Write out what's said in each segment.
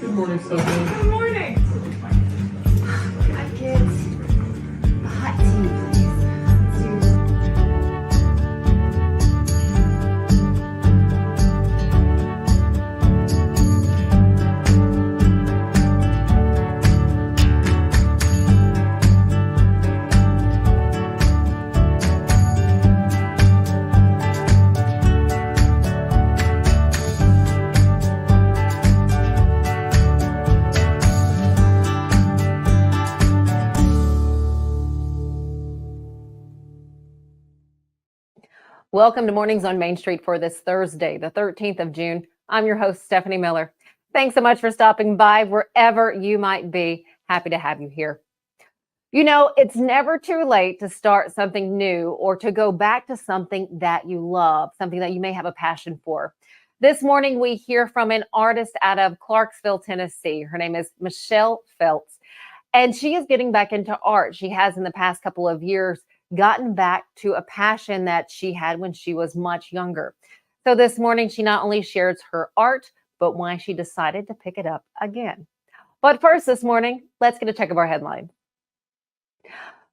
Good morning, Stephanie. Good morning. Can I get a hot tea, please? Welcome to Mornings on Main Street for this Thursday, the 13th of June. I'm your host, Stefanie Miller. Thanks so much for stopping by wherever you might be. Happy to have you here. You know, it's never too late to start something new or to go back to something that you love, something that you may have a passion for. This morning, we hear from an artist out of Clarksville, Tennessee. Her name is Mechele Felts, and she is getting back into art. She has in the past couple of years gotten back to a passion that she had when she was much younger. So this morning, she not only shares her art, but why she decided to pick it up again. But first this morning, let's get a check of our headlines.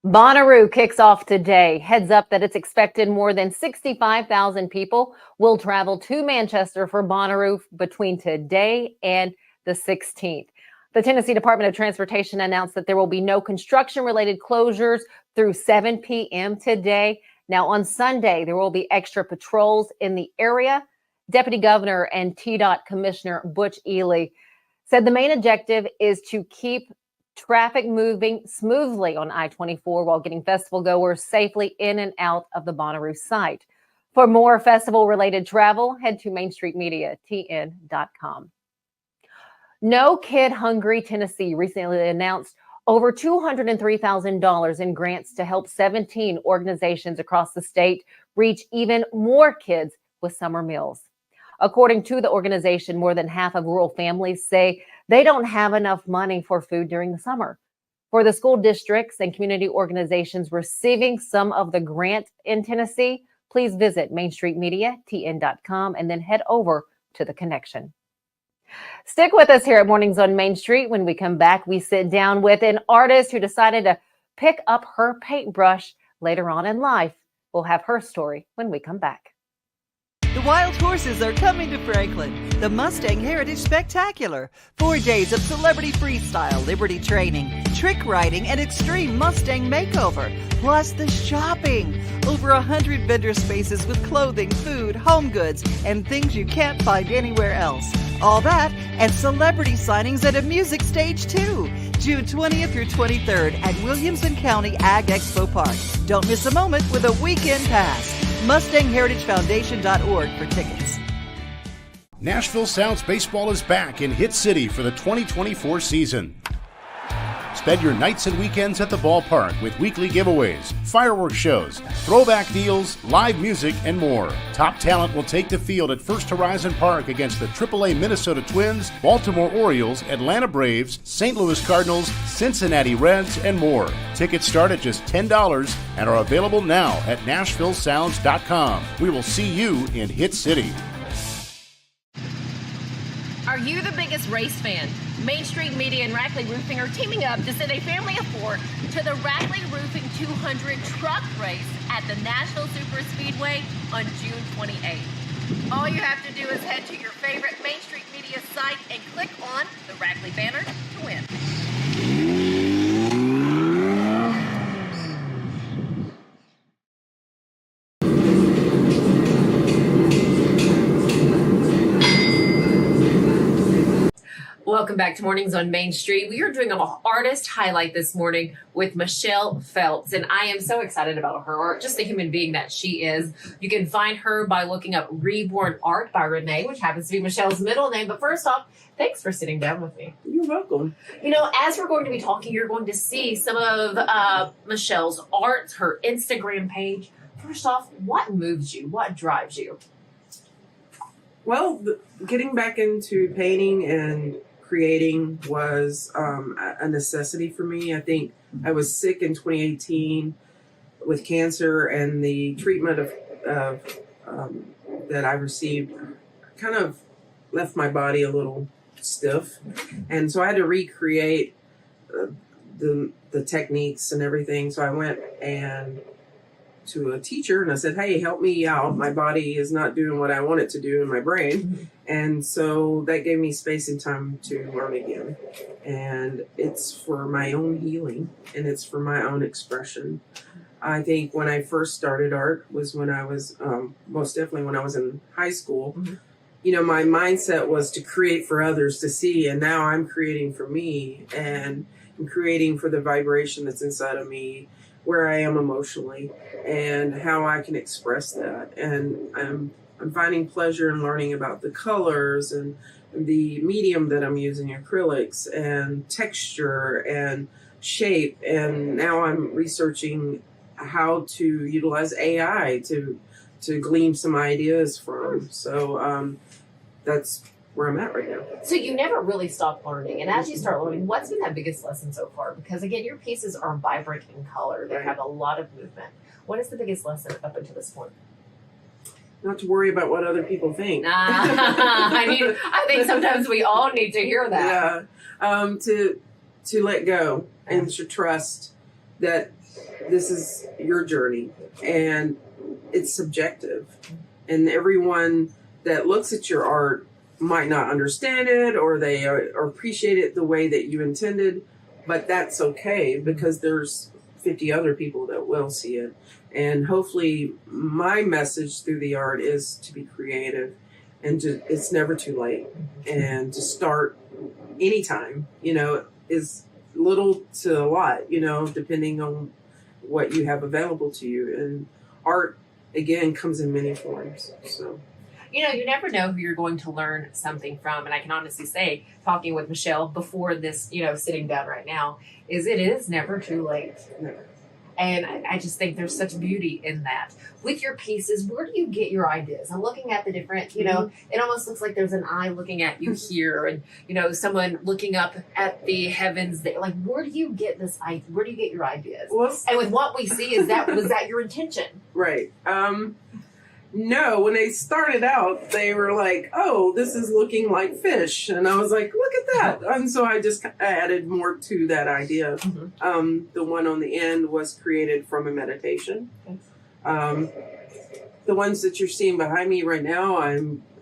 Bonnaroo kicks off today. Heads up that it's expected more than 65,000 people will travel to Manchester for Bonnaroo between today and the 16th. The Tennessee Department of Transportation announced that there will be no construction-related closures through 7 p.m. today. Now, on Sunday, there will be extra patrols in the area. Deputy Governor and TDOT Commissioner Butch Ely said the main objective is to keep traffic moving smoothly on I-24 while getting festival goers safely in and out of the Bonnaroo site. For more festival-related travel, head to mainstreetmediatn.com. No Kid Hungry Tennessee recently announced over $203,000 in grants to help 17 organizations across the state reach even more kids with summer meals. According to the organization, more than half of rural families say they don't have enough money for food during the summer. For the school districts and community organizations receiving some of the grant in Tennessee, please visit mainstreetmediatn.com and then head over to the connection. Stick with us here at Mornings on Main Street. When we come back, we sit down with an artist who decided to pick up her paintbrush later on in life. We'll have her story when we come back. The wild horses are coming to Franklin. The Mustang Heritage Spectacular. 4 days of celebrity freestyle, liberty training, trick riding, and extreme Mustang makeover. Plus the shopping. Over 100 vendor spaces with clothing, food, home goods, and things you can't find anywhere else. All that and celebrity signings at a music stage too. June 20th through 23rd at Williamson County Ag Expo Park. Don't miss a moment with a weekend pass. MustangHeritageFoundation.org for tickets. Nashville Sounds Baseball is back in Hit City for the 2024 season. Spend your nights and weekends at the ballpark with weekly giveaways, fireworks shows, throwback deals, live music, and more. Top talent will take the field at First Horizon Park against the AAA Minnesota Twins, Baltimore Orioles, Atlanta Braves, St. Louis Cardinals, Cincinnati Reds, and more. Tickets start at just $10 and are available now at NashvilleSounds.com. We will see you in Hit City. Are you the biggest race fan? Main Street Media and Rackley Roofing are teaming up to send a family of 4 to the Rackley Roofing 200 truck race at the Nashville Super Speedway on June 28th. All you have to do is head to your favorite Main Street Media site and click on the Rackley banner to win. Welcome back to Mornings on Main Street. We are doing an artist highlight this morning with Mechele Felts, and I am so excited about her art, just the human being that she is. You can find her by looking up Reborn Art by Renee, which happens to be Michelle's middle name. But first off, thanks for sitting down with me. You're welcome. You know, as we're going to be talking, you're going to see some of Michelle's art, her Instagram page. First off, what moves you? What drives you? Well, getting back into painting and creating was a necessity for me. I think I was sick in 2018 with cancer, and the treatment of that I received kind of left my body a little stiff, and so I had to recreate the techniques and everything. So I went and to a teacher and I said, hey, help me out. My body is not doing what I want it to do in my brain. And so that gave me space and time to learn again. And it's for my own healing and it's for my own expression. I think when I first started art was when I was, most definitely when I was in high school. You know, my mindset was to create for others to see. And now I'm creating for me, and I'm creating for the vibration that's inside of me, where I am emotionally and how I can express that. And I'm finding pleasure in learning about the colors and the medium that I'm using, acrylics and texture and shape. And now I'm researching how to utilize AI to glean some ideas from. So that's where I'm at right now. So you never really stop learning. And as you start learning, what's been that biggest lesson so far? Because again, your pieces are vibrant in color. They have a lot of movement. What is the biggest lesson up until this point? Not to worry about what other people think. I think sometimes we all need to hear that. Yeah. To let go and to trust that this is your journey and it's subjective. And everyone that looks at your art might not understand it or they appreciate it the way that you intended, but that's okay because there's 50 other people that will see it. And hopefully my message through the art is to be creative and it's never too late, and to start anytime, you know, is little to a lot, you know, depending on what you have available to you. And art, again, comes in many forms. So, you know, you never know who you're going to learn something from. And I can honestly say, talking with Mechele before this, you know, sitting down right now, is it is never too late. Never. And I just think there's such beauty in that. With your pieces, where do you get your ideas? I'm looking at the different, you know, it almost looks like there's an eye looking at you here and, you know, someone looking up at the heavens. Like, where do you get this? Where do you get your ideas? Well, and with what we see, was that your intention? Right. No, when they started out, they were like, oh, this is looking like fish. And I was like, look at that. And so I just added more to that idea. The one on the end was created from a meditation. The ones that you're seeing behind me right now,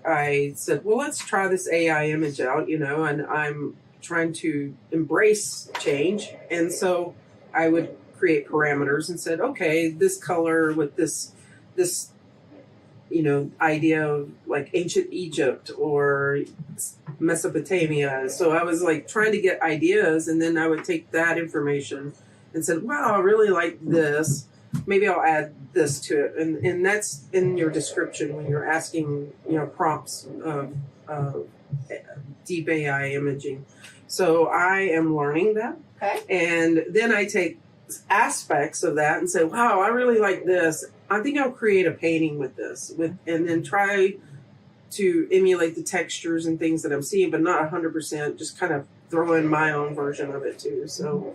I said, well, let's try this AI image out, you know, and I'm trying to embrace change. And so I would create parameters and said, okay, this color with this you know, idea of like ancient Egypt or Mesopotamia. So I was like trying to get ideas, and then I would take that information and said, wow, I really like this. Maybe I'll add this to it. And that's in your description when you're asking, you know, prompts of deep AI imaging. So I am learning that. Okay. And then I take aspects of that and say, wow, I really like this. I think I'll create a painting with this, and then try to emulate the textures and things that I'm seeing, but not 100%, just kind of throw in my own version of it too. So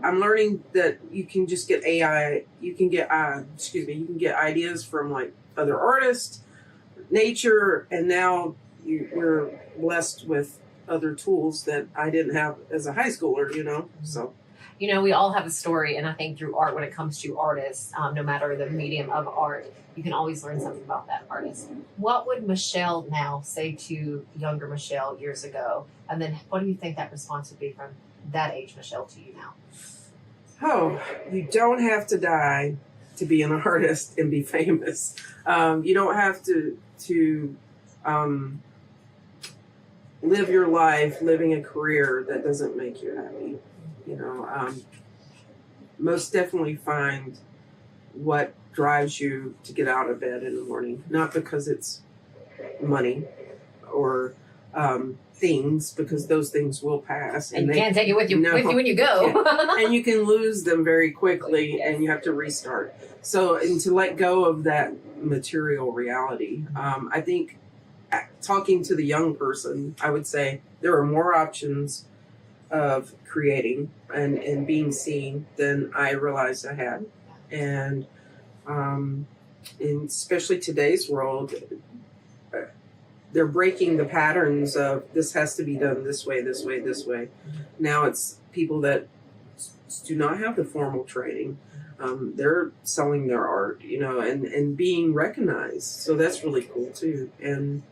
I'm learning that you can just get AI, you can get ideas from like other artists, nature, and now you're blessed with other tools that I didn't have as a high schooler, you know, so. You know, we all have a story, and I think through art, when it comes to artists, no matter the medium of art, you can always learn something about that artist. What would Mechele now say to younger Mechele years ago? And then what do you think that response would be from that age Mechele to you now? Oh, you don't have to die to be an artist and be famous. You don't have to live your life living a career that doesn't make you happy. You know, most definitely find what drives you to get out of bed in the morning, not because it's money or things, because those things will pass. And you can't take it with you when you go. And you can lose them very quickly, and you have to restart. So, and to let go of that material reality, I think talking to the young person, I would say there are more options of creating and being seen than I realized I had. And in especially today's world, they're breaking the patterns of this has to be done this way, this way, this way. Now it's people that do not have the formal training. They're selling their art, and being recognized. So that's really cool too. And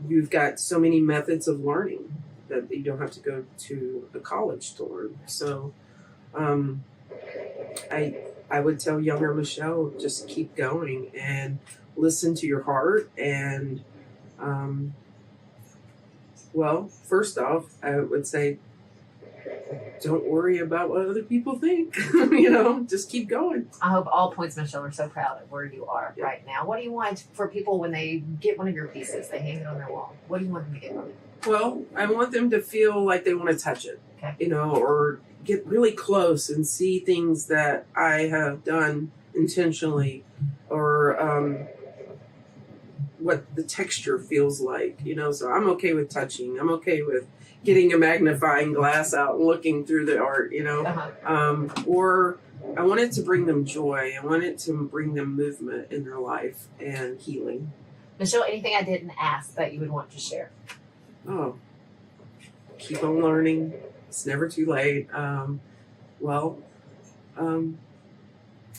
you've got so many methods of learning that you don't have to go to a college to learn. So I would tell younger Mechele, just keep going and listen to your heart. And well, first off, I would say, don't worry about what other people think. Just keep going. I hope all Points Mechele are so proud of where you are right now. What do you want for people when they get one of your pieces, they hang it on their wall? What do you want them to get from it? Well, I want them to feel like they want to touch it, okay. Or get really close and see things that I have done intentionally, or what the texture feels like, So I'm okay with touching. I'm okay with getting a magnifying glass out and looking through the art, Or I want it to bring them joy. I want it to bring them movement in their life and healing. Mechele, anything I didn't ask that you would want to share? Oh, keep on learning. It's never too late. And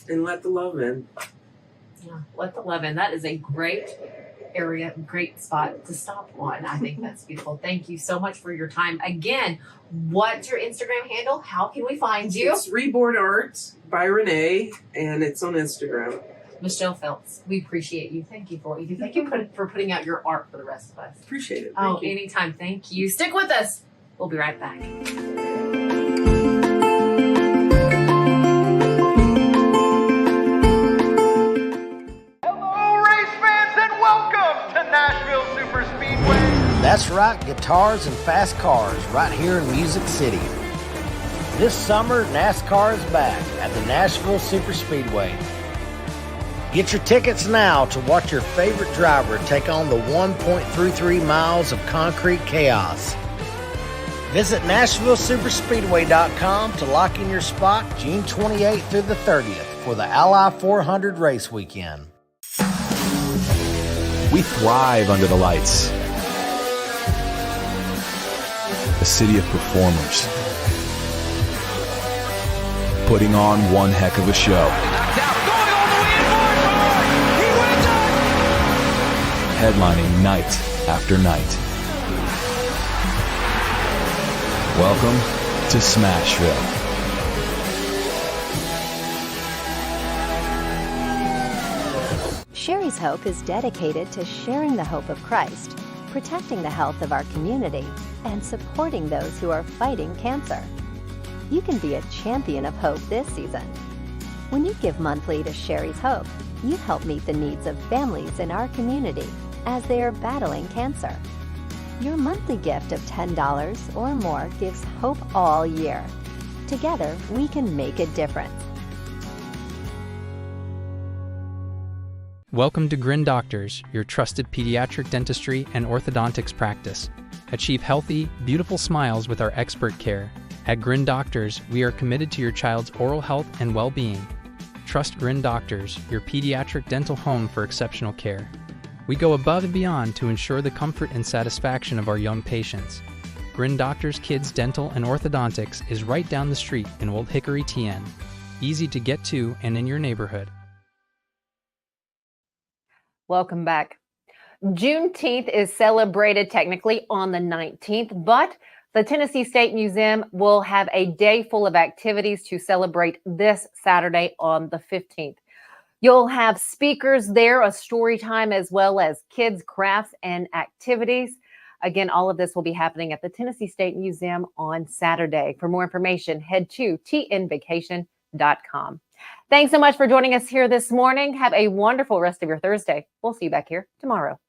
let the love in. Yeah, let the love in. That is a great area, great spot to stop on. I think that's beautiful. Thank you so much for your time. Again, what's your Instagram handle? How can we find you? It's Reborn Art by Renee, and it's on Instagram. Mechele Felts, we appreciate you. Thank you for what you do. Thank you for putting out your art for the rest of us. Appreciate it. Thank you. Anytime. Thank you. Stick with us. We'll be right back. That's right, guitars and fast cars right here in Music City. This summer, NASCAR is back at the Nashville Superspeedway. Get your tickets now to watch your favorite driver take on the 1.33 miles of concrete chaos. Visit NashvilleSuperspeedway.com to lock in your spot June 28th through the 30th for the Ally 400 race weekend. We thrive under the lights. A city of performers, putting on one heck of a show. Headlining night after night. Welcome to Smashville. Sherry's Hope is dedicated to sharing the hope of Christ, protecting the health of our community, and supporting those who are fighting cancer. You can be a champion of hope this season. When you give monthly to Sherry's Hope, you help meet the needs of families in our community as they are battling cancer. Your monthly gift of $10 or more gives hope all year. Together, we can make a difference. Welcome to Grin Doctors, your trusted pediatric dentistry and orthodontics practice. Achieve healthy, beautiful smiles with our expert care. At Grin Doctors, we are committed to your child's oral health and well-being. Trust Grin Doctors, your pediatric dental home for exceptional care. We go above and beyond to ensure the comfort and satisfaction of our young patients. Grin Doctors Kids Dental and Orthodontics is right down the street in Old Hickory, TN. Easy to get to and in your neighborhood. Welcome back. Juneteenth is celebrated technically on the 19th, but the Tennessee State Museum will have a day full of activities to celebrate this Saturday on the 15th. You'll have speakers there, a story time, as well as kids' crafts and activities. Again, all of this will be happening at the Tennessee State Museum on Saturday. For more information, head to tnvacation.com. Thanks so much for joining us here this morning. Have a wonderful rest of your Thursday. We'll see you back here tomorrow.